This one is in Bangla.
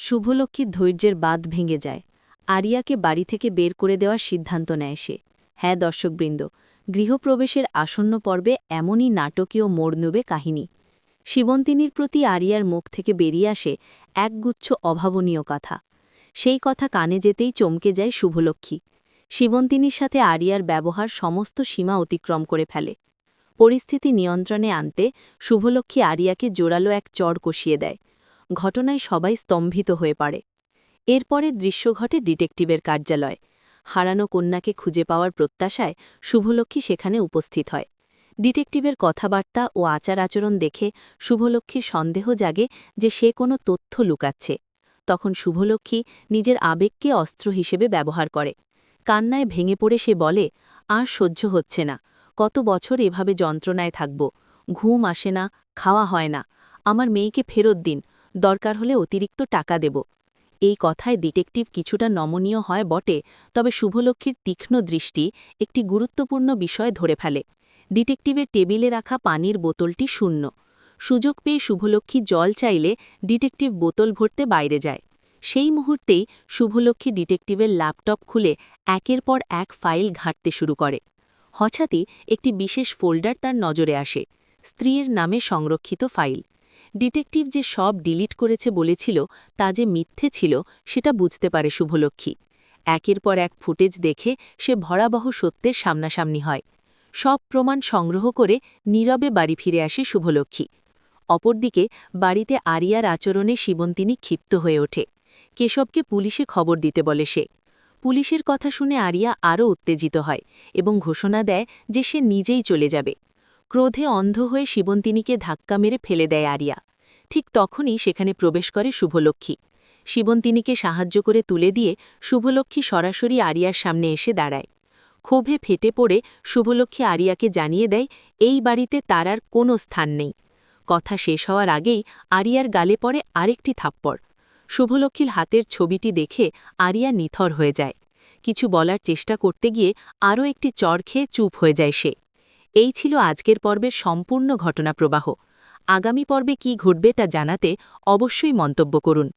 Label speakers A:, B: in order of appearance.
A: শুভলক্ষ্মীর ধৈর্যের বাঁধ ভেঙে যায়। আরিয়াকে বাড়ি থেকে বের করে দেওয়ার সিদ্ধান্ত নেয় সে। হ্যাঁ দর্শকবৃন্দ, গৃহপ্রবেশের আসন্ন পর্বে এমনই নাটকীয় মোড় নেবে কাহিনী। শিবন্তিনীর প্রতি আরিয়ার মুখ থেকে বেরিয়ে আসে একগুচ্ছ অভাবনীয় কথা। সেই কথা কানে যেতেই চমকে যায় শুভলক্ষ্মী। শিবন্তিনীর সাথে আরিয়ার ব্যবহার সমস্ত সীমা অতিক্রম করে ফেলে। পরিস্থিতি নিয়ন্ত্রণে আনতে শুভলক্ষ্মী আরিয়াকে জোরালো এক চড় কষিয়ে দেয়। ঘটনায় সবাই স্তম্ভিত হয়ে পড়ে। এরপরে দৃশ্য ঘটে ডিটেকটিভের কার্যালয়। হারানো কন্যাকে খুঁজে পাওয়ার প্রত্যাশায় শুভলক্ষ্মী সেখানে উপস্থিত হয়। ডিটেকটিভের কথাবার্তা ও আচার আচরণ দেখে শুভলক্ষ্মীর সন্দেহ জাগে যে সে কোনো তথ্য লুকাচ্ছে। তখন শুভলক্ষ্মী নিজের আবেগকে অস্ত্র হিসেবে ব্যবহার করে। কান্নায় ভেঙে পড়ে সে বলে, আর সহ্য হচ্ছে না, কত বছর এভাবে যন্ত্রণায় থাকব, ঘুম আসে না, খাওয়া হয় না, আমার মেয়েকে ফেরত দিন, দরকার হলে অতিরিক্ত টাকা দেব। এই কথায় ডিটেকটিভ কিছুটা নমনীয় হয় বটে, তবে শুভলক্ষ্মীর তীক্ষ্ণ দৃষ্টি একটি গুরুত্বপূর্ণ বিষয় ধরে ফেলে। ডিটেকটিভের টেবিলে রাখা পানির বোতলটি শূন্য। সুযোগ পেয়ে শুভলক্ষ্মী জল চাইলে ডিটেকটিভ বোতল ভরতে বাইরে যায়। সেই মুহূর্তেই শুভলক্ষ্মী ডিটেকটিভের ল্যাপটপ খুলে একের পর এক ফাইল ঘাঁটতে শুরু করে। হঠাৎই একটি বিশেষ ফোল্ডার তার নজরে আসে, স্ত্রীর নামে সংরক্ষিত ফাইল। ডিটেকটিভ যে সব ডিলিট করেছে বলেছিল তা যে মিথ্যে ছিল সেটা বুঝতে পারে শুভলক্ষ্মী। একের পর এক ফুটেজ দেখে সে ভয়াবহ সত্যের সামনাসামনি হয়। সব প্রমাণ সংগ্রহ করে নীরবে বাড়ি ফিরে আসে শুভলক্ষ্মী। অপরদিকে বাড়িতে আরিয়ার আচরণে শিবন্তিনী ক্ষিপ্ত হয়ে ওঠে। কেশবকে পুলিশে খবর দিতে বলে সে। পুলিশের কথা শুনে আরিয়া আরও উত্তেজিত হয় এবং ঘোষণা দেয় যে সে নিজেই চলে যাবে। ক্রোধে অন্ধ হয়ে শিবন্তিনীকে ধাক্কা মেরে ফেলে দেয় আরিয়া। ঠিক তখনই সেখানে প্রবেশ করে শুভলক্ষ্মী। শিবন্তিনীকে সাহায্য করে তুলে দিয়ে শুভলক্ষ্মী সরাসরি আরিয়ার সামনে এসে দাঁড়ায়। ক্ষোভে ফেটে পড়ে শুভলক্ষ্মী আরিয়াকে জানিয়ে দেয় এই বাড়িতে তার আর কোনো স্থান নেই। কথা শেষ হওয়ার আগেই আরিয়ার গালে পড়ে আরেকটি থাপ্পড়। শুভলক্ষ্মীর হাতের ছবিটি দেখে আরিয়া নিথর হয়ে যায়। কিছু বলার চেষ্টা করতে গিয়ে আরও একটি চড় খেয়ে চুপ হয়ে যায় সে। এই ছিল আজকের পর্বের সম্পূর্ণ ঘটনাপ্রবাহ। আগামী পর্বে কী ঘটবে তা জানাতে অবশ্যই মন্তব্য করুন।